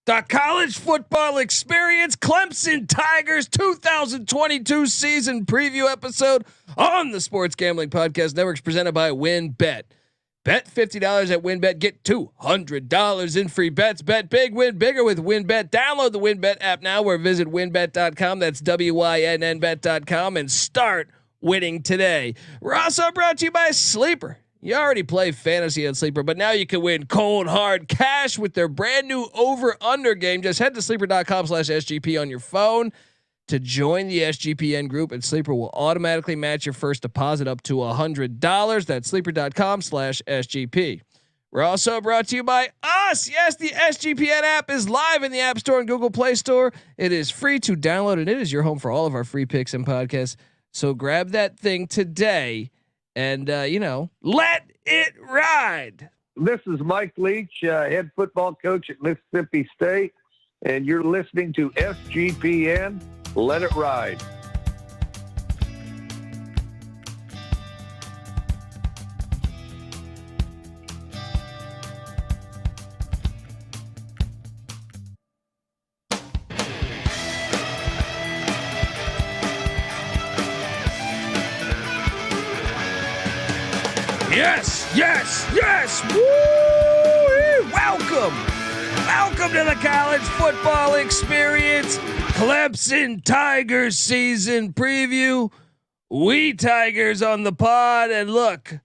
The College Football Experience Clemson Tigers 2022 season preview episode on the Sports Gambling Podcast Network is presented by WynnBET. Bet $50 at WynnBET, get $200 in free bets. Bet big, win bigger with WynnBET. Download the WynnBET app now or visit wynnbet.com. That's WYNNBet.com and start winning today. We're also brought to you by Sleeper. You already play fantasy on Sleeper, but now you can win cold hard cash with their brand new over under game. Just head to sleeper.com/SGP on your phone to join the SGPN group, and Sleeper will automatically match your first deposit up to $100. That's sleeper.com/SGP. We're also brought to you by us. Yes, the SGPN app is live in the App Store and Google Play Store. It is free to download, and it is your home for all of our free picks and podcasts. So grab that thing today. And, let it ride. This is Mike Leach, head football coach at Mississippi State, and you're listening to SGPN. Let it ride. Yes. Woo! Welcome to the College Football Experience Clemson Tigers season preview. We Tigers on the pod, and look,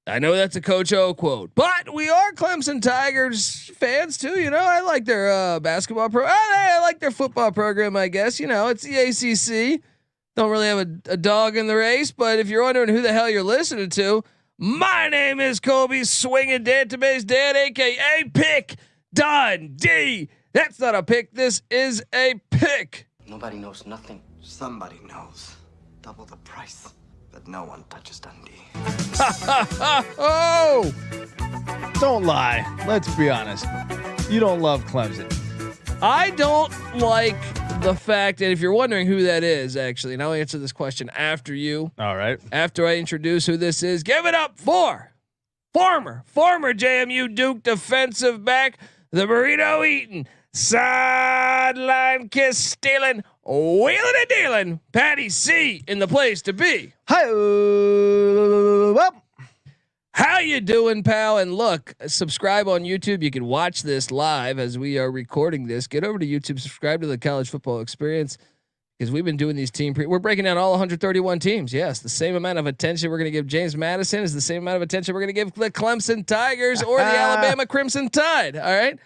I know that's a Coach O quote, but we are Clemson Tigers fans too. I like their basketball I like their football program. I guess it's the ACC. Don't really have a dog in the race, but if you're wondering who the hell you're listening to, my name is Kobe Swinging Database Dad, aka Pick Dundee. That's not a pick. This is a pick. Nobody knows nothing. Somebody knows. Double the price, but no one touches Dundee. Oh, don't lie. Let's be honest. You don't love Clemson. I don't like the fact that if you're wondering who that is, actually, and I'll answer this question after you. All right. After I introduce who this is, give it up for former JMU Duke defensive back, the burrito eating, sideline kiss stealing, wheeling and dealing, Patty C in the place to be. Hi. How you doing, pal? And look, subscribe on YouTube. You can watch this live as we are recording this. Get over to YouTube, subscribe to the College Football Experience, because we've been doing these we're breaking down all 131 teams. Yes, the same amount of attention we're going to give James Madison is the same amount of attention we're going to give the Clemson Tigers or the Alabama Crimson Tide. All right.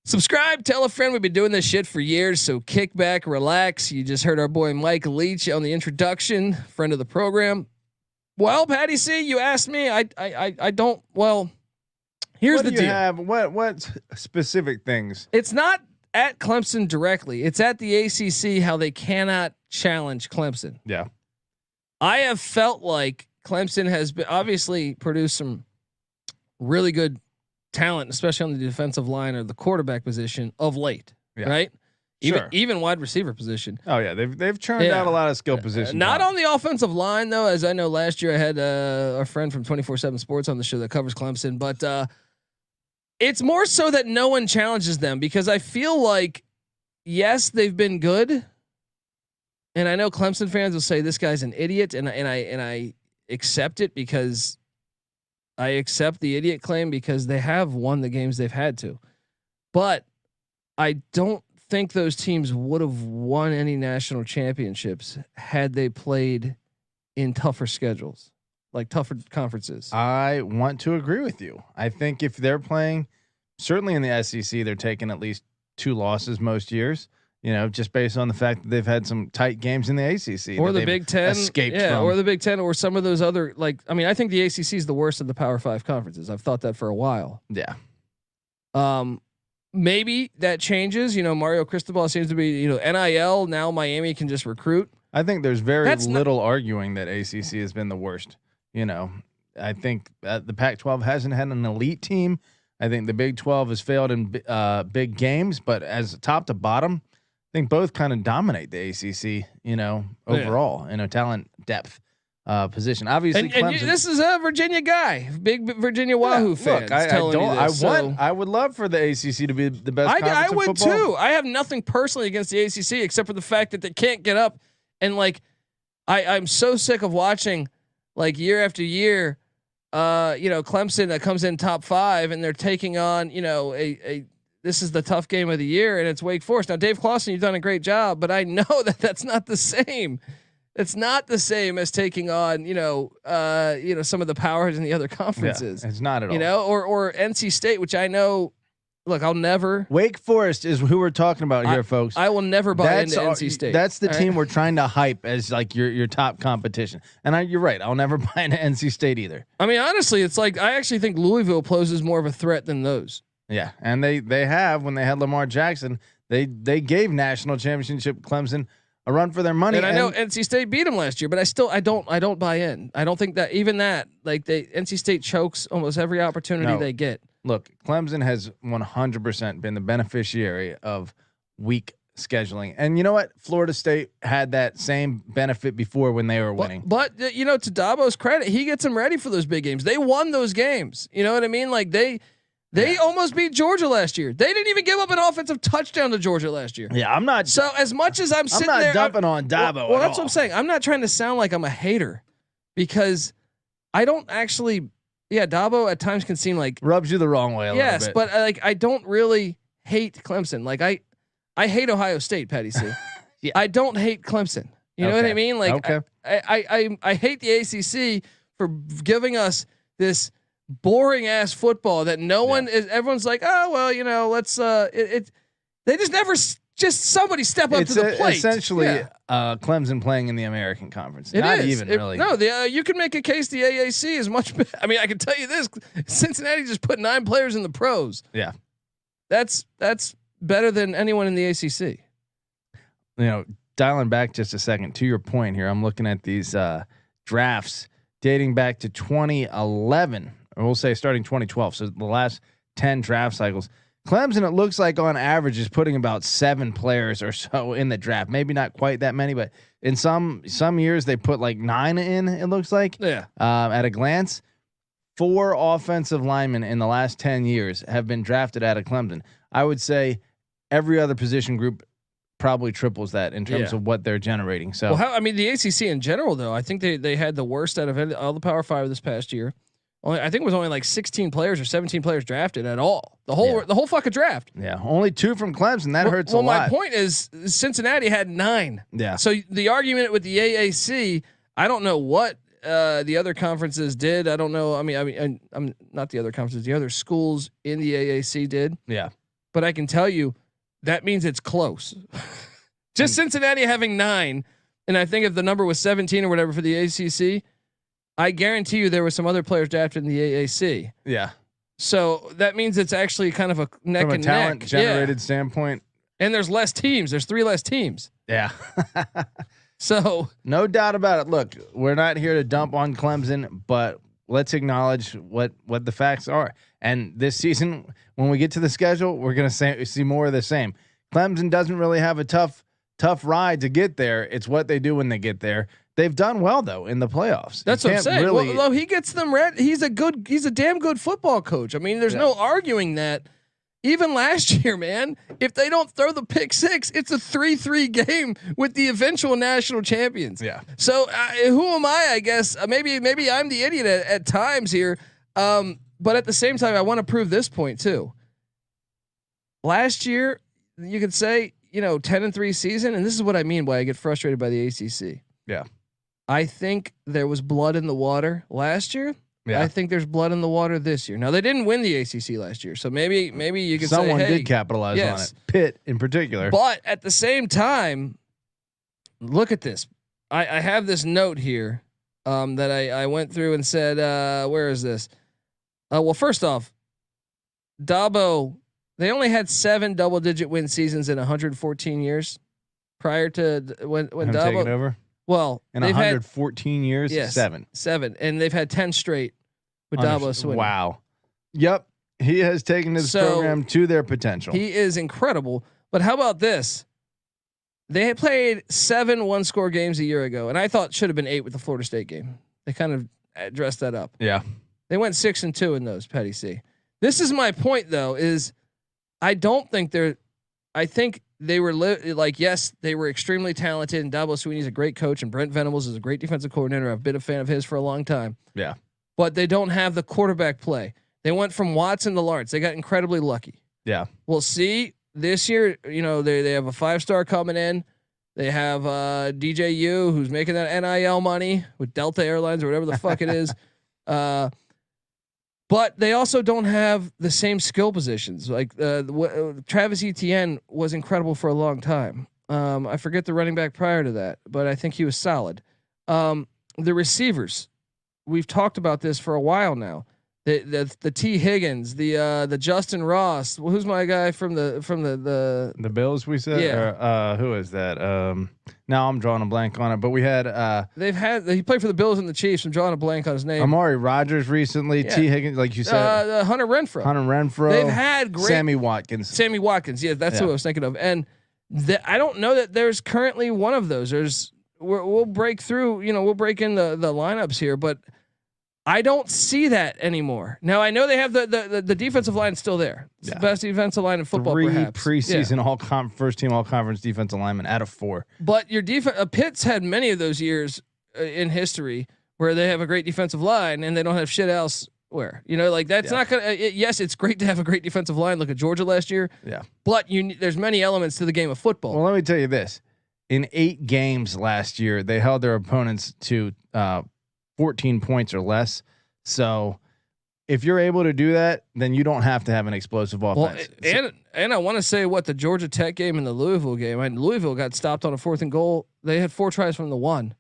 Subscribe, tell a friend. We've been doing this shit for years, so kick back, relax. You just heard our boy Mike Leach on the introduction, friend of the program. Well, Patty C, you asked me. I don't. Well, here's the deal. What specific things? It's not at Clemson directly. It's at the ACC. How they cannot challenge Clemson. Yeah, I have felt like Clemson has been obviously produced some really good talent, especially on the defensive line or the quarterback position of late. Yeah. Right. Even wide receiver position. Oh yeah, they've churned out a lot of skill positions. Not on the offensive line though, as I know last year I had a friend from 24/7 Sports on the show that covers Clemson, but it's more so that no one challenges them, because I feel like yes, they've been good, and I know Clemson fans will say this guy's an idiot, and I accept it, because I accept the idiot claim because they have won the games they've had to, but I don't think those teams would have won any national championships had they played in tougher schedules, like tougher conferences. I want to agree with you. I think if they're playing, certainly in the SEC, they're taking at least 2 losses most years. Just based on the fact that they've had some tight games in the ACC or the Big Ten, from. Or the Big Ten, or some of those other I think the ACC is the worst of the Power 5 conferences. I've thought that for a while. Yeah. Maybe that changes. Mario Cristobal seems to be, NIL. Now Miami can just recruit. I think there's very little arguing that ACC has been the worst. I think the Pac-12 hasn't had an elite team. I think the Big 12 has failed in big games, but as top to bottom, I think both kind of dominate the ACC, overall, talent depth. position. Obviously, and this is a Virginia guy, big Virginia Wahoo fan. Look, I would love for the ACC to be the best. I would football. too. I have nothing personally against the ACC except for the fact that they can't get up, and like I'm so sick of watching like year after year. Clemson that comes in top 5 and they're taking on, this is the tough game of the year and it's Wake Forest. Now, Dave Clawson, you've done a great job, but I know that that's not the same. It's not the same as taking on, some of the powers in the other conferences. Yeah, it's not at all. Or NC State, which I know. Look, I'll never. Wake Forest is who we're talking about here, folks. I will never buy into NC State. That's the team we're trying to hype as like your top competition. And you're right. I'll never buy into NC State either. I mean, honestly, it's like I actually think Louisville poses more of a threat than those. Yeah, and they have when they had Lamar Jackson, they gave national championship Clemson a run for their money. And I know NC State beat them last year, but I don't buy in. I don't think that even that NC State chokes almost every opportunity they get. Look, Clemson has 100% been the beneficiary of weak scheduling. And you know what? Florida State had that same benefit before when they were winning. But to Dabo's credit, he gets them ready for those big games. They won those games. You know what I mean? Like they almost beat Georgia last year. They didn't even give up an offensive touchdown to Georgia last year. Yeah, I'm not. So as much as I'm sitting there, dumping on Dabo. Well, that's what I'm saying. I'm not trying to sound like I'm a hater because I don't actually. Yeah, Dabo at times can seem like rubs you the wrong way. Yes, but I don't really hate Clemson. Like I hate Ohio State, Patty C. Yeah. I don't hate Clemson. You know what I mean? Like okay. I hate the ACC for giving us this boring ass football that no one is. Everyone's like, oh well, let's. They just never. Just somebody step up to the plate. Essentially, Clemson playing in the American Conference. Really. No, you can make a case the AAC is much better. I mean, I can tell you this: Cincinnati just put 9 players in the pros. Yeah, that's better than anyone in the ACC. Dialing back just a second to your point here, I'm looking at these drafts dating back to 2011, or we'll say starting 2012. So the last 10 draft cycles. Clemson, it looks like on average is putting about 7 players or so in the draft. Maybe not quite that many, but in some years they put like 9 in. It looks like, at a glance, 4 offensive linemen in the last 10 years have been drafted out of Clemson. I would say every other position group probably triples that in terms of what they're generating. So, the ACC in general, though, I think they had the worst out of all the Power 5 this past year. I think it was only like 16 players or 17 players drafted at all. The whole fucking draft. Yeah, only 2 from Clemson. That hurts a lot. Well, my point is Cincinnati had 9. Yeah. So the argument with the AAC, I don't know what the other conferences did. I don't know. I'm not the other conferences. The other schools in the AAC did. Yeah. But I can tell you that means it's close. Just Cincinnati having 9, and I think if the number was 17 or whatever for the ACC. I guarantee you there were some other players drafted in the AAC. Yeah. So that means it's actually kind of a neck from and a talent neck generated standpoint. And there's less teams. There's 3 less teams. Yeah. So no doubt about it. Look, we're not here to dump on Clemson, but let's acknowledge what the facts are. And this season, when we get to the schedule, we're going to see more of the same. Clemson doesn't really have a tough ride to get there. It's what they do when they get there. They've done well though in the playoffs. That's what I'm saying. Well, he gets them ready. He's a damn good football coach. I mean, there's no arguing that. Even last year, man, if they don't throw the pick 6, it's a 3-3 game with the eventual national champions. Yeah. So who am I guess maybe I'm the idiot at times here. But at the same time, I want to prove this point too. Last year, you could say, 10-3 season. And this is what I mean by I get frustrated by the ACC. Yeah. I think there was blood in the water last year. Yeah. I think there's blood in the water this year. Now they didn't win the ACC last year, so maybe you could someone say, hey, did capitalize on it. Pitt in particular. But at the same time, look at this. I have this note here that I went through and said, where is this? Well, first off, Dabo, they only had 7 double-digit win seasons in 114 years prior to when Dabo taken over. Well, in 114 years, yes, 7, and they've had 10 straight with Dabo Swinney. Wow. Yep, he has taken this program to their potential. He is incredible. But how about this? They had played 7 one-score games a year ago, and I thought should have been 8 with the Florida State game. They kind of dressed that up. Yeah. They went 6-2 in those, Petty C. This is my point, though, is I don't think they're – I think they were yes, they were extremely talented, and Dabo Swinney is a great coach, and Brent Venables is a great defensive coordinator. I've been a fan of his for a long time. Yeah. But they don't have the quarterback play. They went from Watson to Lawrence. They got incredibly lucky. Yeah. We'll see this year. You know, they have a 5-star coming in. They have DJU who's making that NIL money with Delta Airlines or whatever the fuck it is. But they also don't have the same skill positions. Like Travis Etienne was incredible for a long time. I forget the running back prior to that, but I think he was solid. The receivers, we've talked about this for a while now. The T Higgins, the Justin Ross. Well, who's my guy from the Bills? We said, yeah. Or, who is that? Now I'm drawing a blank on it. But we had he played for the Bills and the Chiefs. I'm drawing a blank on his name. Amari Rogers recently. Yeah. T Higgins, like you said, Hunter Renfrow. They've had great Sammy Watkins. Yeah, that's who I was thinking of. And I don't know that there's currently one of those. We'll break through. You know, we'll break in the lineups here, but I don't see that anymore. Now I know they have the defensive line still there. It's the best defensive line in football. 3 perhaps. Preseason first team all conference defensive lineman out of 4. But your defense, Pitt's had many of those years in history where they have a great defensive line and they don't have shit elsewhere. You know, like that's not gonna. Yes, it's great to have a great defensive line. Look at Georgia last year. Yeah. But there's many elements to the game of football. Well, let me tell you this: in 8 games last year, they held their opponents to 14 points or less. So if you're able to do that, then you don't have to have an explosive offense. Well, and I want to say the Georgia Tech game and the Louisville game. Louisville got stopped on a 4th and goal. They had 4 tries from the 1.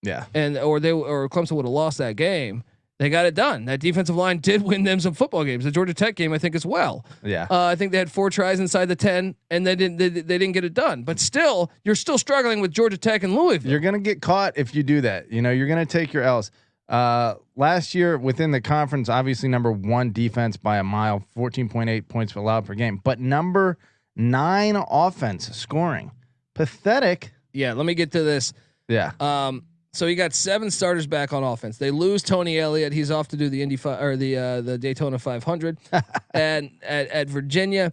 Yeah. Or Clemson would have lost that game. They got it done. That defensive line did win them some football games. The Georgia Tech game, I think, as well. Yeah. I think they had 4 tries inside the 10, and they didn't get it done. But still, you're still struggling with Georgia Tech and Louisville. You're gonna get caught if you do that. You know, you're gonna take your L's. Last year within the conference, obviously number 1 defense by a mile, 14.8 points allowed per game, but number 9 offense scoring. Pathetic. Yeah. Let me get to this. Yeah. So you got 7 starters back on offense. They lose Tony Elliott. He's off to do the the Daytona 500 and at Virginia,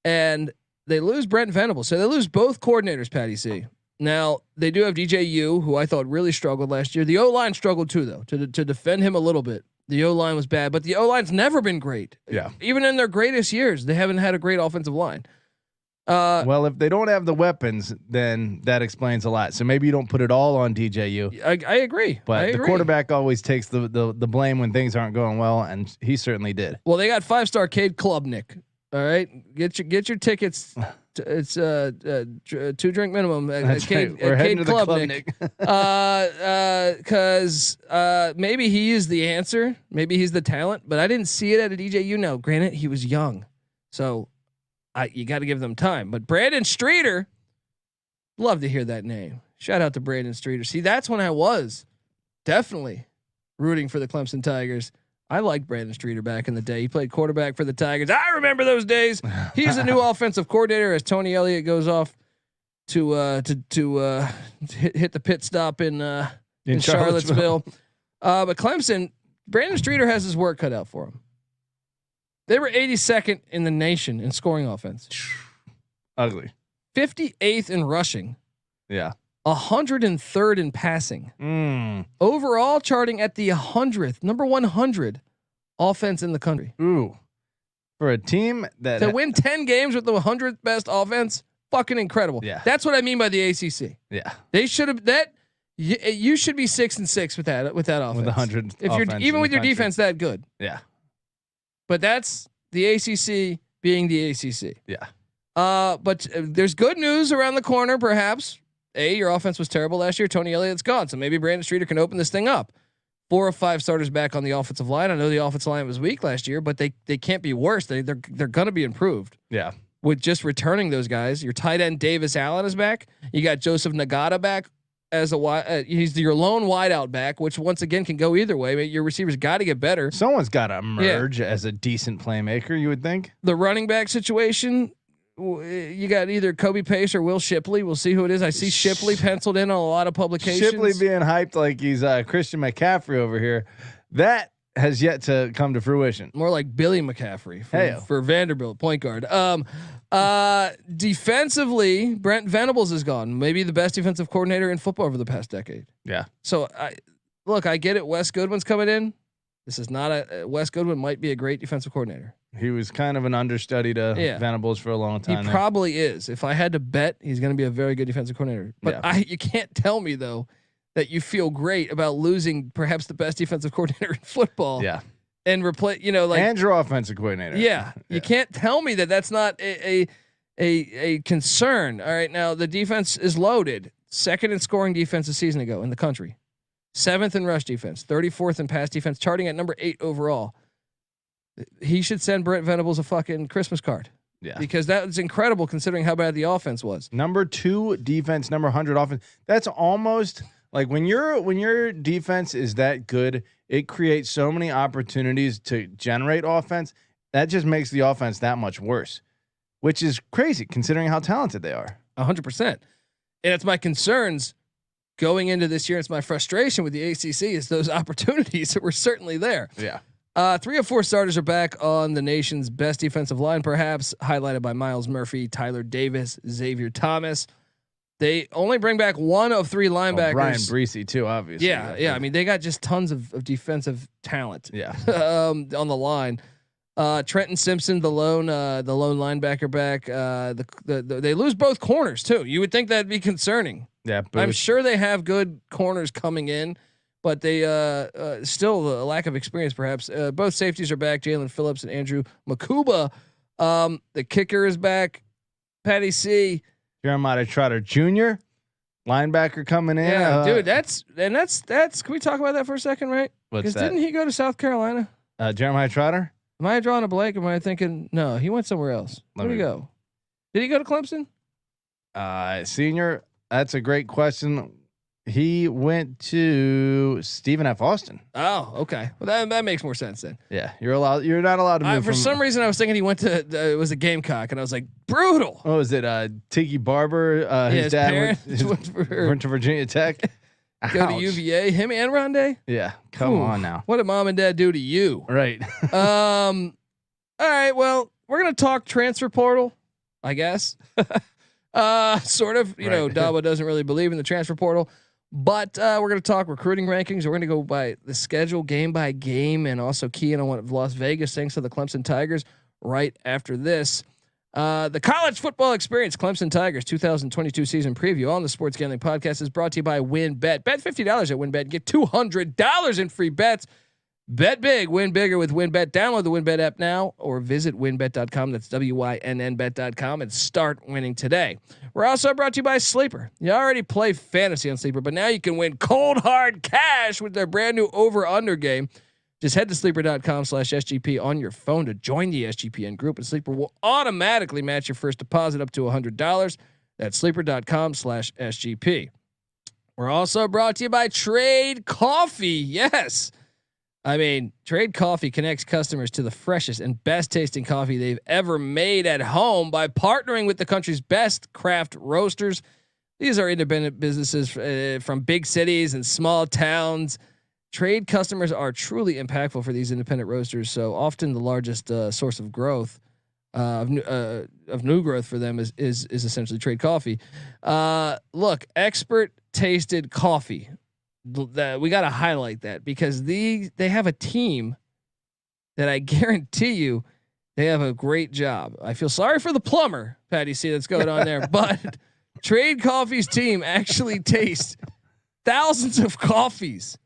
and they lose Brent Venables. So they lose both coordinators, Patty C. Now they do have DJU, who I thought really struggled last year. The O-line struggled too, though, to defend him a little bit. The O-line was bad, but the O-line's never been great. Yeah. Even in their greatest years, they haven't had a great offensive line. Well, if they don't have the weapons, then that explains a lot. So maybe you don't put it all on DJU. I agree. But the quarterback always takes the blame when things aren't going well, and he certainly did. Well, they got 5-star Cade Klubnik. All right, get your tickets. It's 2-drink minimum. Cade, we're heading to the Klubnik. Because maybe he is the answer. Maybe he's the talent, but I didn't see it at a DJU. Now, granted, he was young, so you got to give them time. But Brandon Streeter, love to hear that name. Shout out to Brandon Streeter. See, that's when I was definitely rooting for the Clemson Tigers. I liked Brandon Streeter back in the day. He played quarterback for the Tigers. I remember those days. He's the new offensive coordinator as Tony Elliott goes off to hit the pit stop in Charlottesville. But Clemson, Brandon Streeter has his work cut out for him. They were 82nd in the nation in scoring offense. Ugly. 58th in rushing. Yeah. 103rd in passing. Overall charting at the 100th, number 100 offense in the country. Ooh. For a team that to win 10 games with the 100th best offense, fucking incredible. Yeah. That's what I mean by the ACC. Yeah. They should have that. You should be 6-6 with that offense. With 100. If you're even with your defense that good. Yeah. But that's the ACC being the ACC. Yeah. But there's good news around the corner, perhaps. Your offense was terrible last year. Tony Elliott's gone, so maybe Brandon Streeter can open this thing up. 4 or 5 starters back on the offensive line. I know the offensive line was weak last year, but they can't be worse. They're gonna be improved. Yeah. With just returning those guys, your tight end Davis Allen is back. You got Joseph Nagata back as he's your lone wideout back, which once again can go either way. Your receivers got to get better. Someone's got to emerge as a decent playmaker. You would think. The running back situation. you got either Kobe Pace or Will Shipley. We'll see who it is. I see Shipley penciled in on a lot of publications. Shipley being hyped like he's Christian McCaffrey over here. That has yet to come to fruition. More like Billy McCaffrey for Vanderbilt, point guard. Defensively, Brent Venables is gone. Maybe the best defensive coordinator in football over the past decade. Yeah. So I get it. Wes Goodwin's coming in. This is not Wes Goodwin might be a great defensive coordinator. He was kind of an understudy to Venables for a long time. He probably is. If I had to bet, he's going to be a very good defensive coordinator. But you can't tell me though that you feel great about losing perhaps the best defensive coordinator in football. Yeah. And replace, and your offensive coordinator. Yeah. You can't tell me that that's not a concern. All right. Now the defense is loaded. Second in scoring defense a season ago in the country. 7th in rush defense, 34th in pass defense, charting at number 8 overall. He should send Brent Venables a fucking Christmas card. Yeah. Because that's incredible considering how bad the offense was. Number 2 defense, number 100 offense. That's almost like when your defense is that good, it creates so many opportunities to generate offense. That just makes the offense that much worse, which is crazy considering how talented they are. 100%. And it's my concerns going into this year. It's my frustration with the ACC is those opportunities that were certainly there. Yeah. 3 of 4 starters are back on the nation's best defensive line, perhaps highlighted by Myles Murphy, Tyler Davis, Xavier Thomas. They only bring back 1 of 3 linebackers. Bryan Bresee too, obviously. Yeah. I mean, they got just tons of defensive talent. Yeah. On the line. Trenton Simpson, the lone linebacker back. They lose both corners too. You would think that'd be concerning. Yeah, I'm sure they have good corners coming in, but they still a lack of experience. Perhaps both safeties are back. Jalyn Phillips and Andrew Mukuba. The kicker is back. Patty C. Jeremiah Trotter Jr. linebacker coming in. Yeah, dude. That's. Can we talk about that for a second, right? What's that? Didn't he go to South Carolina? Jeremiah Trotter. Am I drawing a blank? Am I thinking no? He went somewhere else. Where'd he go? Did he go to Clemson? Senior. That's a great question. He went to Stephen F. Austin. Oh, okay. Well, that makes more sense then. Yeah, you're not allowed to move. For some reason, I was thinking he went to it was a Gamecock, and I was like, brutal. What was it? Tiki Barber. His dad went to Virginia Tech. Go to UVA. Him and Rondé. Yeah, come on now. What did mom and dad do to you? Right. All right. Well, we're gonna talk transfer portal, I guess. Sort of. You know, Dabo doesn't really believe in the transfer portal. But we're going to talk recruiting rankings. We're going to go by the schedule game by game and also key in on what Las Vegas thinks of the Clemson Tigers right after this. The college football experience, Clemson Tigers 2022 season preview on the Sports Gambling Podcast is brought to you by WinBet. Bet $50 at WinBet and get $200 in free bets. Bet big, win bigger with WinBet. Download the WinBet app now or visit winbet.com. That's WYNNBet.com and start winning today. We're also brought to you by Sleeper. You already play fantasy on Sleeper, but now you can win cold hard cash with their brand new over-under game. Just head to sleeper.com/SGP on your phone to join the SGPN group, and Sleeper will automatically match your first deposit up to $100. That's sleeper.com/SGP. We're also brought to you by Trade Coffee. Yes. I mean, Trade Coffee connects customers to the freshest and best tasting coffee they've ever made at home by partnering with the country's best craft roasters. These are independent businesses from big cities and small towns. Trade customers are truly impactful for these independent roasters. So often the largest source of growth of new growth for them is essentially Trade Coffee. Look, expert tasted coffee. We got to highlight that because they have a team that I guarantee you they have a great job. I feel sorry for the plumber, Patty C, that's going on there, but Trade Coffee's team actually tastes thousands of coffees.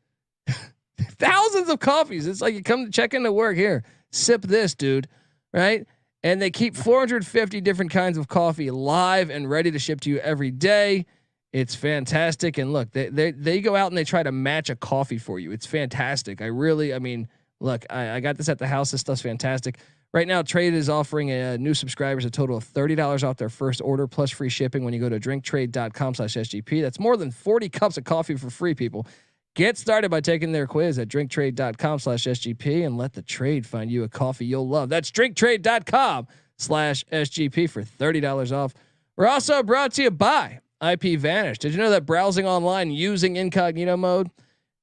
Thousands of coffees. It's like you come to check into work here, sip this, dude, right? And they keep 450 different kinds of coffee live and ready to ship to you every day. It's fantastic. And look, they go out and they try to match a coffee for you. It's fantastic. I mean, look, I got this at the house. This stuff's fantastic. Right now, Trade is offering new subscribers a total of $30 off their first order plus free shipping when you go to drinktrade.com/SGP. That's more than 40 cups of coffee for free, people. Get started by taking their quiz at drinktrade.com/SGP and let the trade find you a coffee you'll love. That's drinktrade.com IP.com/SGP for $30 off. We're also brought to you by IP Vanish. Did you know that browsing online using incognito mode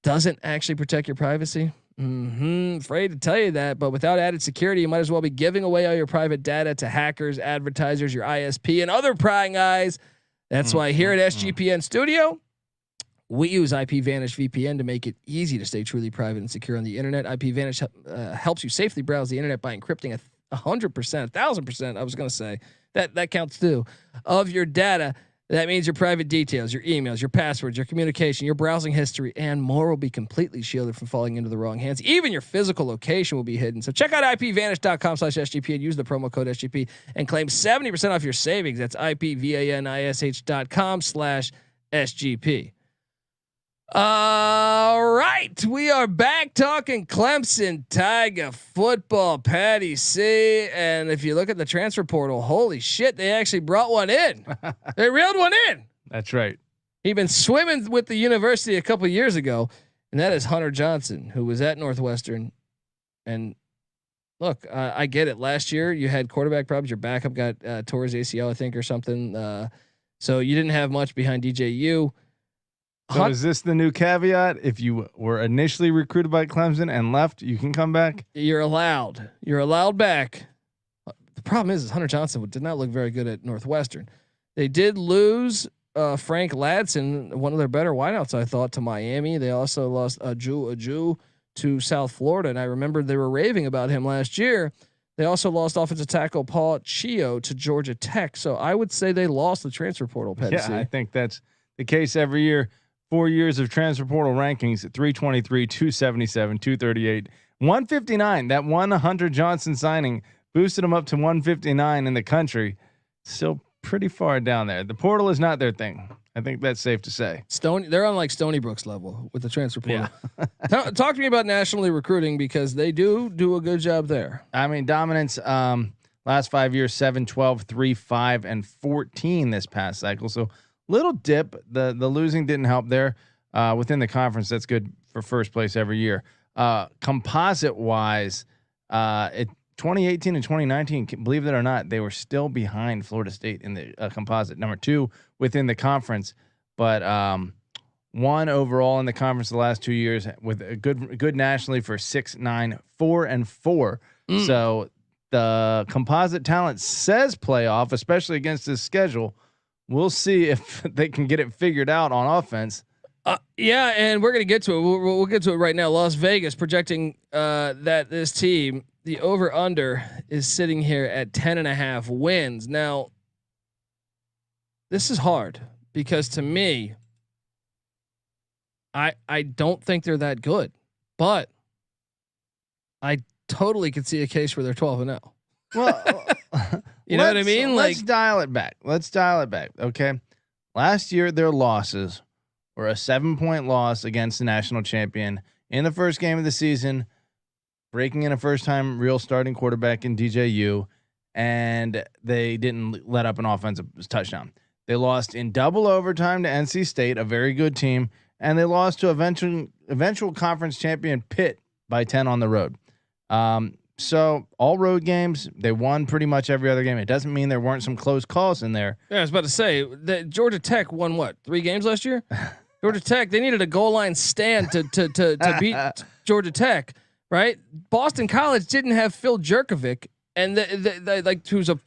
doesn't actually protect your privacy? Afraid to tell you that, but without added security, you might as well be giving away all your private data to hackers, advertisers, your ISP, and other prying eyes. That's why here at SGPN Studio, we use IP Vanish VPN to make it easy to stay truly private and secure on the internet. IP Vanish helps you safely browse the internet by encrypting 100%, 1,000%. I was going to say that counts too of your data. That means your private details, your emails, your passwords, your communication, your browsing history, and more will be completely shielded from falling into the wrong hands. Even your physical location will be hidden. So check out IPVanish.com/SGP and use the promo code SGP and claim 70% off your savings. That's IPVanish.com/SGP. All right, we are back talking Clemson Tiger football, Patty C. And if you look at the transfer portal, holy shit, they actually brought one in. They reeled one in. That's right. He'd been swimming with the university a couple of years ago, and that is Hunter Johnson, who was at Northwestern. And look, I get it. Last year you had quarterback problems. Your backup got tore his ACL, I think, or something. So you didn't have much behind DJU. So is this the new caveat? If you were initially recruited by Clemson and left, you can come back? You're allowed. You're allowed back. The problem is Hunter Johnson did not look very good at Northwestern. They did lose Frank Ladson, one of their better wideouts, I thought, to Miami. They also lost Aju to South Florida, and I remember they were raving about him last year. They also lost offensive tackle Paul Chio to Georgia Tech. So I would say they lost the transfer portal. Yeah, I think that's the case every year. 4 years of transfer portal rankings at 323, 277, 238, 159. That one Hunter Johnson signing boosted them up to 159 in the country. Still pretty far down there. The portal is not their thing. I think that's safe to say. They're on like Stony Brook's level with the transfer portal. Yeah. Talk to me about nationally recruiting, because they do a good job there. I mean, dominance, last 5 years, 7, 12, 3, 5, and 14 this past cycle. So little dip. The losing didn't help there. Within the conference, that's good for first place every year. Composite wise, 2018 and 2019, believe it or not, they were still behind Florida State in the composite, number 2 within the conference, but 1 overall in the conference the last 2 years, with a good nationally for 6, 9, 4, and 4. So the composite talent says playoff, especially against this schedule. We'll see if they can get it figured out on offense. Yeah, and we're gonna get to it. We'll get to it right now. Las Vegas projecting that this team, the over under, is sitting here at 10.5 wins. Now, this is hard because to me, I don't think they're that good, but I totally could see a case where they're 12-0. Well. You know what I mean? Let's dial it back. Okay. Last year, their losses were a 7-point loss against the national champion in the first game of the season, breaking in a first-time real starting quarterback in DJU, and they didn't let up an offensive touchdown. They lost in double overtime to NC State, a very good team, and they lost to eventual conference champion Pitt by 10 on the road. So all road games, they won pretty much every other game. It doesn't mean there weren't some close calls in there. Yeah, I was about to say that Georgia Tech won what, 3 games last year? Georgia Tech, they needed a goal line stand to beat Georgia Tech, right? Boston College didn't have Phil Jerkovic, and they like, who's a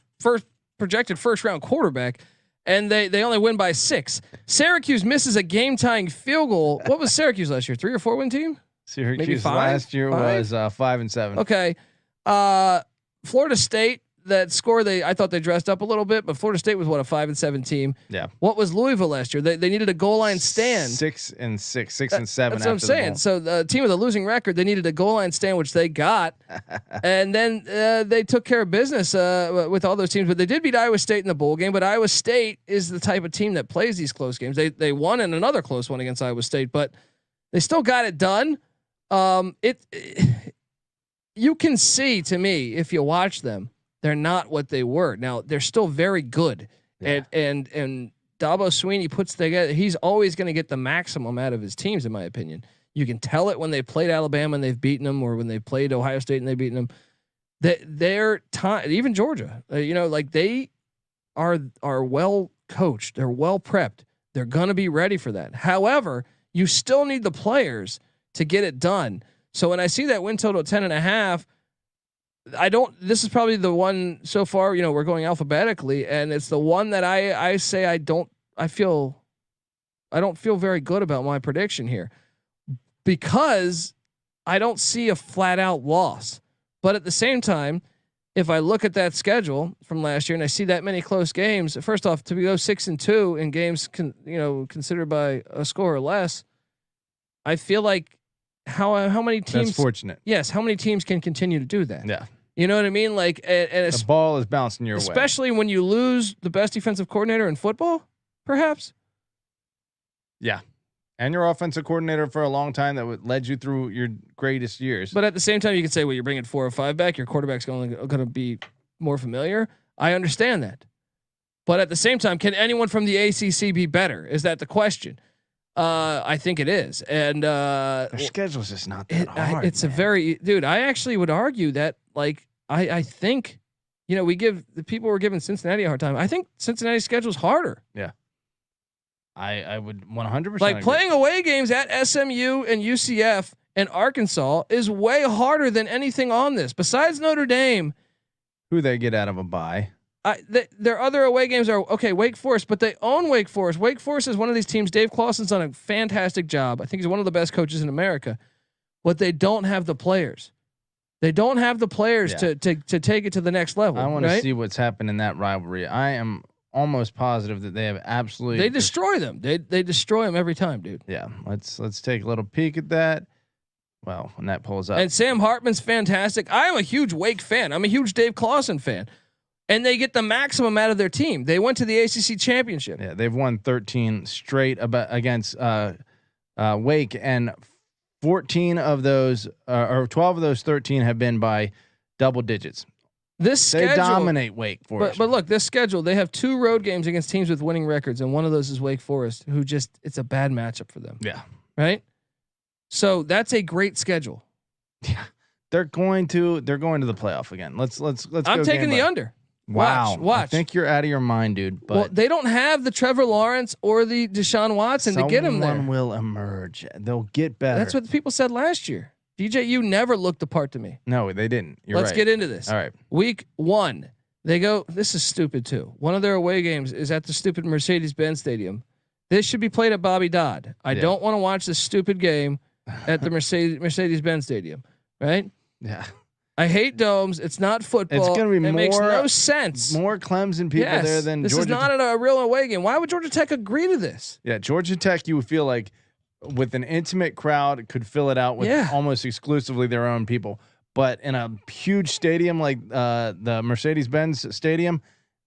projected first round quarterback, and they only win by 6. Syracuse misses a game tying field goal. What was Syracuse last year? 3 or 4 win team? Syracuse last year was 5 and 7. Okay. Florida State, that score, I thought they dressed up a little bit, but Florida State was what, a 5 and 7 team. Yeah. What was Louisville last year? They needed a goal line stand. 6 and 6, 6 and 7. That's what I'm saying. So the team with a losing record, they needed a goal line stand, which they got, and then they took care of business with all those teams. But they did beat Iowa State in the bowl game. But Iowa State is the type of team that plays these close games. They won in another close one against Iowa State, but they still got it done. You can see, to me, if you watch them, they're not what they were. Now they're still very good, and Dabo Swinney puts together. He's always going to get the maximum out of his teams, in my opinion. You can tell it when they played Alabama and they've beaten them, or when they played Ohio State and they've beaten them. their time, even Georgia, like they are well coached. They're well prepped. They're going to be ready for that. However, you still need the players to get it done. So when I see that win total 10.5, this is probably the one so far, we're going alphabetically, and it's the one that I say I don't feel very good about my prediction here, because I don't see a flat out loss. But at the same time, if I look at that schedule from last year and I see that many close games, first off, to go 6-2 in games, considered by a score or less, I feel like how many teams? That's fortunate. Yes, how many teams can continue to do that? Yeah, you know what I mean. Like, and the ball is bouncing your way, especially when you lose the best defensive coordinator in football, perhaps. Yeah. And your offensive coordinator for a long time that led you through your greatest years. But at the same time, you can say, well, you're bringing 4 or 5 back. Your quarterback's only going to be more familiar. I understand that. But at the same time, can anyone from the ACC be better? Is that the question? I think it is. And their schedule's just not that hard. It's dude, I actually would argue that, like, I think, the people were giving Cincinnati a hard time. I think Cincinnati's schedule's harder. Yeah. I would 100% like agree. Playing away games at SMU and UCF and Arkansas is way harder than anything on this. Besides Notre Dame, who they get out of a bye. Their other away games are Wake Forest, but they own Wake Forest. Wake Forest is one of these teams. Dave Clawson's done a fantastic job. I think he's one of the best coaches in America, but they don't have the players. They don't have the players to take it to the next level. I want to see what's happened in that rivalry. I am almost positive that they have absolutely. They destroy them. They destroy them every time, dude. Yeah, let's take a little peek at that. Well, when that pulls up, and Sam Hartman's fantastic. I am a huge Wake fan. I'm a huge Dave Clawson fan, and they get the maximum out of their team. They went to the ACC championship. Yeah, they've won 13 straight against Wake, and 14 of those, or 12 of those 13 have been by double digits. This schedule, they dominate Wake Forest. But look, this schedule, they have 2 road games against teams with winning records, and one of those is Wake Forest, who it's a bad matchup for them. Yeah. Right? So that's a great schedule. Yeah. They're going to the playoff again. Let's I'm taking the under. Wow. Watch. I think you're out of your mind, dude. But they don't have the Trevor Lawrence or the Deshaun Watson to get him there. Someone will emerge. They'll get better. That's what the people said last year. DJU never looked the part to me. No, they didn't. Let's get into this. All right. Week 1, they go. This is stupid too. One of their away games is at the stupid Mercedes-Benz Stadium. This should be played at Bobby Dodd. I don't want to watch this stupid game at the Mercedes-Benz Stadium. Right? Yeah. I hate domes. It's not football. It's going to be it makes no sense. More Clemson people there than this Georgia. This is not a real away game. Why would Georgia Tech agree to this? Yeah, Georgia Tech, you would feel like with an intimate crowd could fill it out with almost exclusively their own people. But in a huge stadium like the Mercedes-Benz Stadium,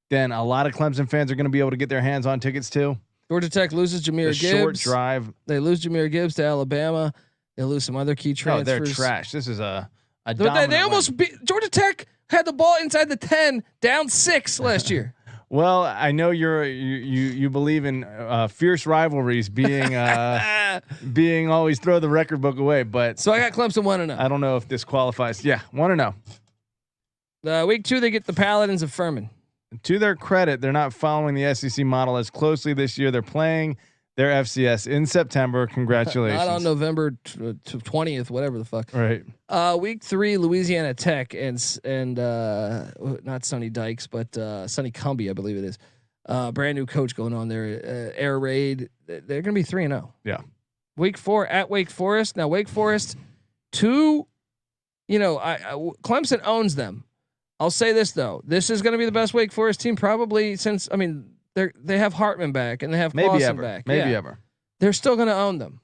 then a lot of Clemson fans are going to be able to get their hands on tickets too. Georgia Tech loses Jahmyr Gibbs. Short drive. They lose Jahmyr Gibbs to Alabama. They lose some other key transfers. No, they're trash. This is a they almost beat Georgia Tech. Had the ball inside the 10, down 6 last year. Well, I know you believe in fierce rivalries being being always throw the record book away, but so I got Clemson 1-0. I don't know if this qualifies. Yeah, 1-0. Week 2, they get the Paladins of Furman. To their credit, they're not following the SEC model as closely this year. They're playing their FCS in September. Congratulations. Not on November 20th, whatever the fuck. Right. Week 3, Louisiana Tech and not Sonny Dykes, but Sonny Cumbie, I believe it is. Brand new coach going on there. Air Raid. They're going to be 3-0. Yeah. Week 4 at Wake Forest. Now Wake Forest, Clemson owns them. I'll say this though. This is going to be the best Wake Forest team probably since. I mean, they have Hartman back and they have Clawson back. Maybe ever. They're still going to own them.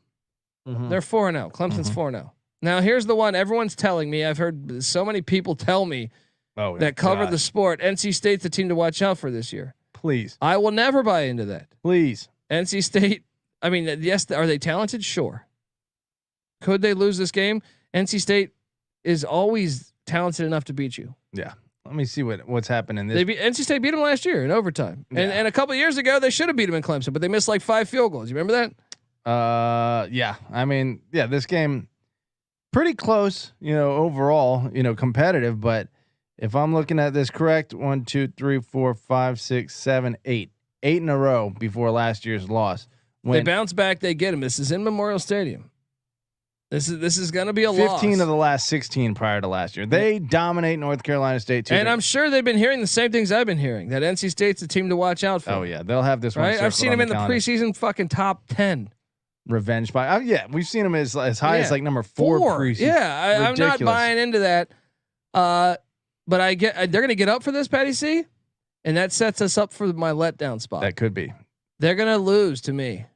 Mm-hmm. They're 4-0. Clemson's 4-0. Now here's the one everyone's telling me. I've heard so many people tell me that cover the sport. NC State's the team to watch out for this year. Please. I will never buy into that. Please. NC State. I mean, yes, are they talented? Sure. Could they lose this game? NC State is always talented enough to beat you. Yeah. Let me see what's happening. NC State beat them last year in overtime, and a couple of years ago they should have beat them in Clemson, but they missed like 5 field goals. You remember that? Yeah. I mean, yeah, this game pretty close. Overall, competitive, but If I'm looking at this correct, 1, 2, 3, 4, 5, 6, 7, 8. 8 in a row before last year's loss. When they bounce back, they get him. This is in Memorial Stadium. This is going to be a 15 loss. of the last 16 prior to last year. They dominate North Carolina State too. And I'm sure they've been hearing the same things I've been hearing. That NC State's a team to watch out for. Oh yeah, they'll have this one. Right? I've seen them in the preseason fucking top 10. Revenge spot. Yeah, we've seen them as high as like number 4 preseason. Yeah, I'm not buying into that. But they're going to get up for this, Patty C, and that sets us up for my letdown spot. That could be. They're going to lose to me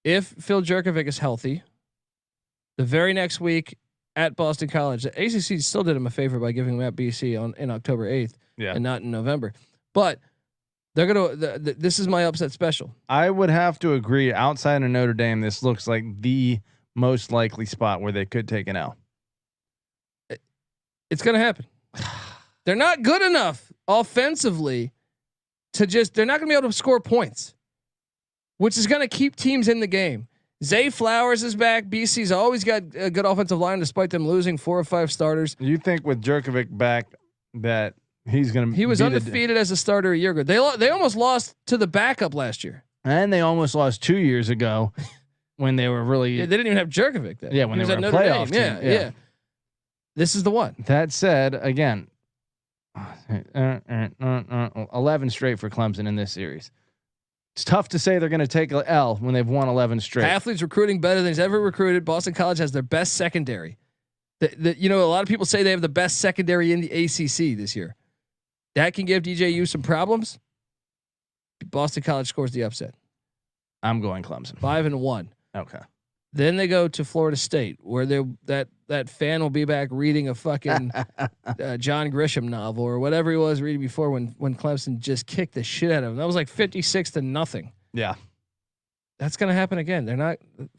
if Phil Jurkovec is healthy. The very next week at Boston College, the ACC still did him a favor by giving him at BC in October 8th, and not in November. But they're gonna. This is my upset special. I would have to agree. Outside of Notre Dame, this looks like the most likely spot where they could take an L. It's gonna happen. They're not good enough offensively to just. They're not gonna be able to score points, which is gonna keep teams in the game. Zay Flowers is back. BC's always got a good offensive line despite them losing 4 or 5 starters. You think with Jurkovec back that he's going to? He was undefeated as a starter a year ago. They almost lost to the backup last year, and they almost lost 2 years ago when they were really. Yeah, they didn't even have Jurkovec then. Yeah, when he they was were at a Notre playoff Dame. team. Yeah. This is the one. That said, again, 11 straight for Clemson in this series. It's tough to say they're going to take an L when they've won 11 straight. Athletes recruiting better than he's ever recruited. Boston College has their best secondary. A lot of people say they have the best secondary in the ACC this year. That can give DJU some problems. Boston College scores the upset. I'm going Clemson. 5-1. Okay. Then they go to Florida State, where that fan will be back reading a fucking John Grisham novel or whatever he was reading before when Clemson just kicked the shit out of him. That was like 56-0. Yeah, that's gonna happen again.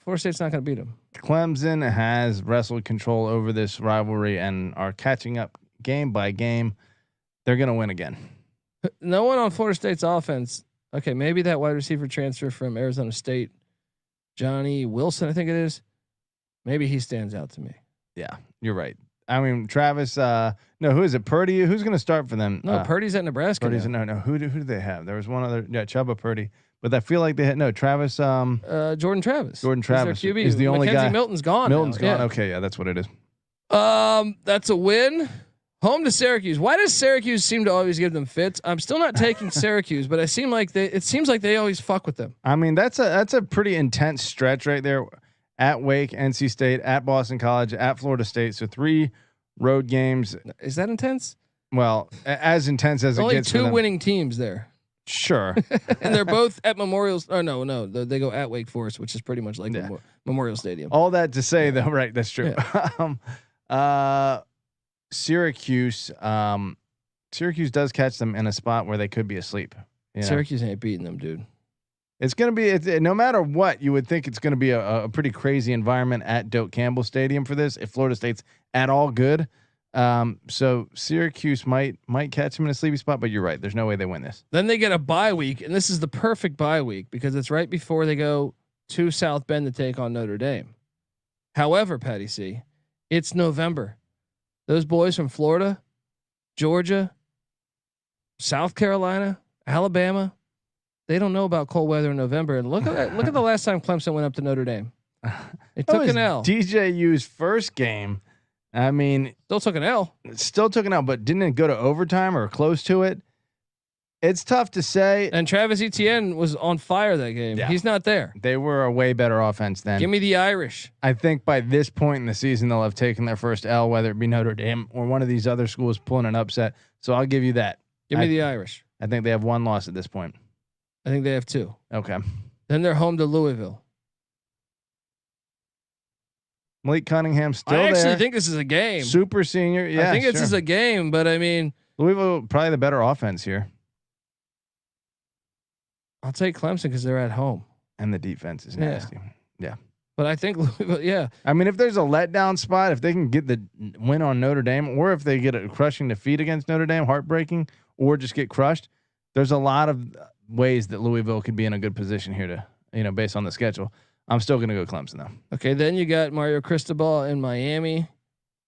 Florida State's not gonna beat them. Clemson has wrestled control over this rivalry and are catching up game by game. They're gonna win again. No one on Florida State's offense. Okay, maybe that wide receiver transfer from Arizona State, Johnny Wilson, I think it is. Maybe he stands out to me. Yeah, you're right. I mean, Travis. No, who is it? Purdy. Who's going to start for them? No, Purdy's at Nebraska. Purdy's no. Who do they have? There was one other. Yeah, Chuba Purdy. But I feel like they had Travis. Jordan Travis. Jordan Travis is their QB. is the only guy. Milton's gone. Milton's now. gone. Yeah. Okay, yeah, that's what it is. That's a win. Home to Syracuse. Why does Syracuse seem to always give them fits? I'm still not taking Syracuse, but it seems like they always fuck with them. I mean, that's a pretty intense stretch right there. At Wake, NC State, at Boston College, at Florida State. So 3 road games. Is that intense? Well, as intense as only it gets. Only 2 winning teams there. Sure. And they're both at Memorial. Oh no, they go at Wake Forest, which is pretty much like Memorial Stadium. All that to say, though, right? That's true. Yeah. Syracuse. Syracuse does catch them in a spot where they could be asleep. Syracuse ain't beating them, dude. It's going to be, no matter what, you would think it's going to be a pretty crazy environment at Doak Campbell Stadium for this. If Florida State's at all good. So Syracuse might catch them in a sleepy spot, but you're right. There's no way they win this. Then they get a bye week, and this is the perfect bye week because it's right before they go to South Bend to take on Notre Dame. However, Patty C, it's November. Those boys from Florida, Georgia, South Carolina, Alabama, they don't know about cold weather in November. And look at the last time Clemson went up to Notre Dame. It took an L. DJU's first game. I mean, still took an L. But didn't it go to overtime or close to it? It's tough to say. And Travis Etienne was on fire that game. Yeah. He's not there. They were a way better offense then. Give me the Irish. I think by this point in the season, they'll have taken their first L, whether it be Notre Dame or one of these other schools pulling an upset. So I'll give you that. Give me the Irish. I think they have 1 loss at this point. I think they have 2. Okay. Then they're home to Louisville. Malik Cunningham still there. I actually think this is a game. Super senior. Yeah, I think this is a game, but I mean, Louisville probably the better offense here. I'll take Clemson because they're at home and the defense is nasty. Yeah. But I think Louisville, yeah. I mean, if there's a letdown spot, if they can get the win on Notre Dame, or if they get a crushing defeat against Notre Dame, heartbreaking, or just get crushed, there's a lot of ways that Louisville could be in a good position here to, based on the schedule. I'm still going to go Clemson though. Okay. Then you got Mario Cristobal in Miami.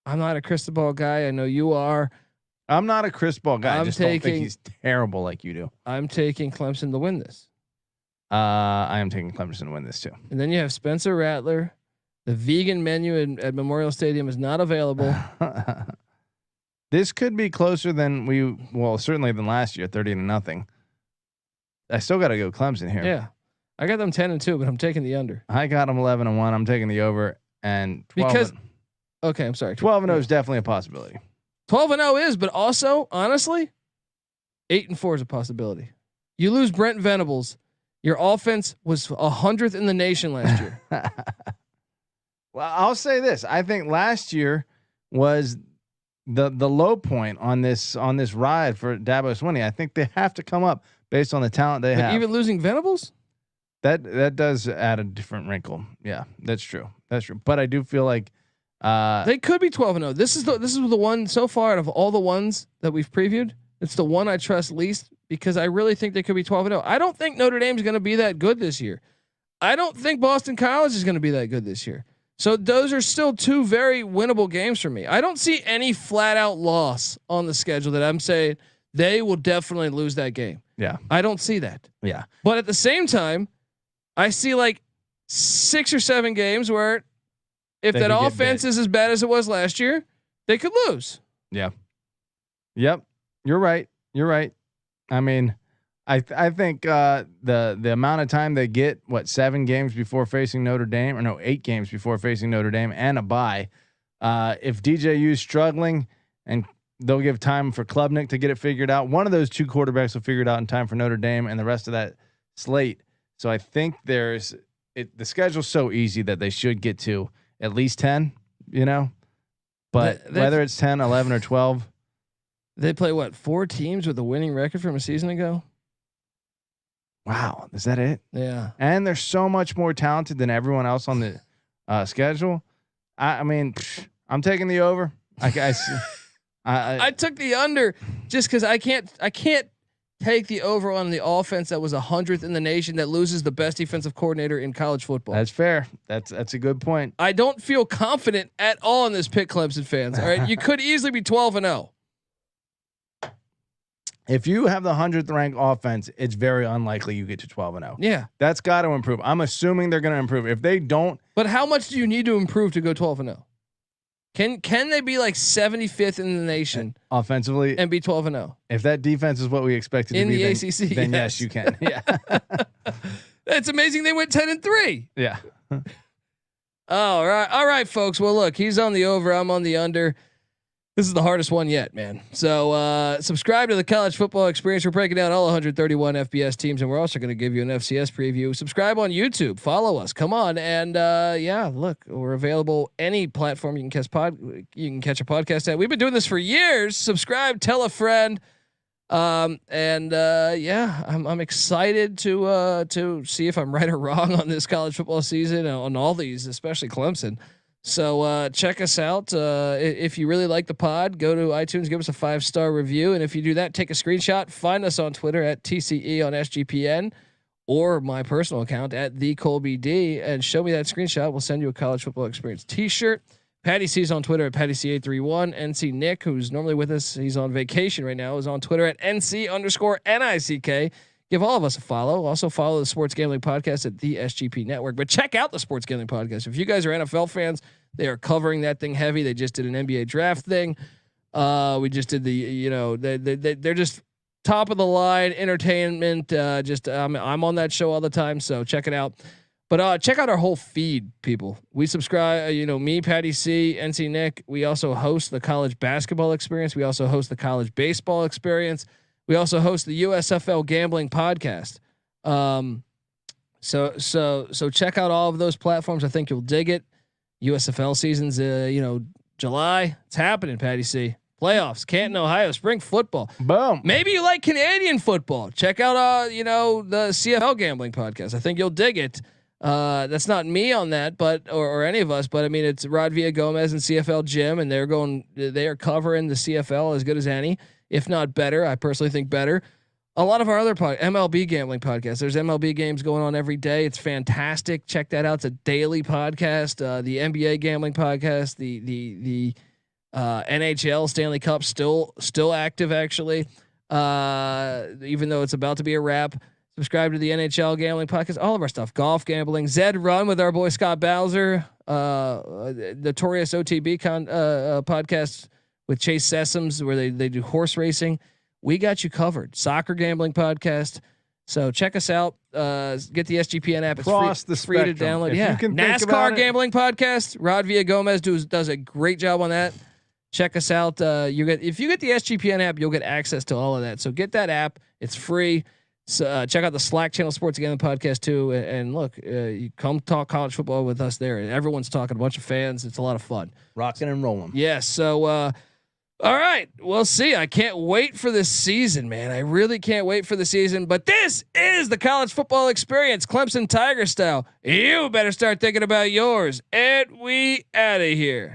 I'm not a Cristobal guy. I know you are. I'm not a crystal ball guy. I just don't think taking- he's terrible like you do. I'm taking Clemson to win this. I am taking Clemson to win this too. And then you have Spencer Rattler. The vegan menu at Memorial Stadium is not available. This could be closer than certainly than last year, 30-0. I still got to go Clemson here. Yeah. I got them 10-2, but I'm taking the under. I got them 11-1. I'm taking the over and 12. Okay, I'm sorry. 12-0 is definitely a possibility. 12-0 is, but also, honestly, 8-4 is a possibility. You lose Brent Venables. Your offense was 100th in the nation last year. Well, I'll say this. I think last year was the low point on this ride for Dabo Swinney. I think they have to come up based on the talent they have. Even losing Venables? That does add a different wrinkle. Yeah, that's true. That's true. But I do feel like they could be 12-0. This is the one so far out of all the ones that we've previewed. It's the one I trust least because I really think they could be 12-0. I don't think Notre Dame is going to be that good this year. I don't think Boston College is going to be that good this year. So those are still two very winnable games for me. I don't see any flat out loss on the schedule that I'm saying they will definitely lose that game. Yeah. I don't see that. Yeah. But at the same time, I see like 6 or 7 games where if that offense is as bad as it was last year, they could lose. Yeah. Yep. You're right. I mean, I think the amount of time they get, 7 games before facing Notre Dame, or no, 8 games before facing Notre Dame and a bye. If DJU's struggling, and they'll give time for Klubnik to get it figured out. One of those 2 quarterbacks will figure it out in time for Notre Dame, and the rest of that slate. So I think the schedule's so easy that they should get to at least 10, but whether it's 10, 11 or 12, they play 4 teams with a winning record from a season ago. Wow. Is that it? Yeah. And they're so much more talented than everyone else on the schedule. I mean, I'm taking the over. I took the under just because I can't take the over on the offense that was 100th in the nation that loses the best defensive coordinator in college football. That's fair. That's a good point. I don't feel confident at all in this pick, Clemson fans. All right, you could easily be 12-0. If you have the 100th ranked offense, it's very unlikely you get to 12-0. Yeah, that's got to improve. I'm assuming they're going to improve. If they don't, but how much do you need to improve to go 12-0? Can they be like 75th in the nation offensively and be 12-0? If that defense is what we expected in to be the ACC, ACC, then yes, you can. Yeah, it's amazing they went 10-3. Yeah. All right, folks. Well, look, he's on the over. I'm on the under. This is the hardest one yet, man. So subscribe to the College Football Experience. We're breaking down all 131 FBS teams, and we're also going to give you an FCS preview. Subscribe on YouTube. Follow us. Come on, and look, we're available any platform you can catch a podcast at. We've been doing this for years. Subscribe, tell a friend, I'm excited to see if I'm right or wrong on this college football season on all these, especially Clemson. So check us out. If you really like the pod, go to iTunes, give us a 5-star review. And if you do that, take a screenshot, find us on Twitter at TCE on SGPN or my personal account at TheColbyD and show me that screenshot. We'll send you a College Football Experience t-shirt. Patty C's on Twitter at PattyC831. NC Nick, who's normally with us, he's on vacation right now, is on Twitter at NC_NICK. Give all of us a follow. Also follow the Sports Gambling Podcast at the SGP Network. But check out the Sports Gambling Podcast. If you guys are NFL fans, they are covering that thing heavy. They just did an NBA draft thing. We just did they're just top of the line entertainment. I'm on that show all the time, so check it out. But check out our whole feed, people. We subscribe. Me, Patty C, NC Nick. We also host the College Basketball Experience. We also host the College Baseball Experience. We also host the USFL Gambling Podcast. So check out all of those platforms. I think you'll dig it. USFL season's July. It's happening, Patty C. Playoffs, Canton, Ohio, spring football. Boom. Maybe you like Canadian football. Check out the CFL Gambling Podcast. I think you'll dig it. That's not me on that, but or any of us, but I mean it's Rod Villagomez and CFL Jim, and they are covering the CFL as good as any, if not better. I personally think better. A lot of our other MLB gambling podcasts. There's MLB games going on every day. It's fantastic. Check that out. It's a daily podcast. The NBA gambling podcast, the NHL Stanley Cup still active actually. Even though it's about to be a wrap. Subscribe to the NHL Gambling Podcast. All of our stuff, golf gambling, Zed Run with our boy Scott Bowser, Notorious OTB podcast with Chase Sessoms where they do horse racing. We got you covered. Soccer gambling podcast. So check us out. Get the SGPN app. It's free to download. Yeah. NASCAR gambling podcast. Rod Villagomez does a great job on that. Check us out. If you get the SGPN app, you'll get access to all of that. So get that app. It's free. So check out the Slack channel Sports Gambling Podcast too. And look, you come talk college football with us there. Everyone's talking, a bunch of fans. It's a lot of fun. Rocking and rolling. Yes. So, all right, we'll see. I can't wait for this season, man. I really can't wait for the season. But this is the college football experience, Clemson Tigers style. You better start thinking about yours. And we out of here.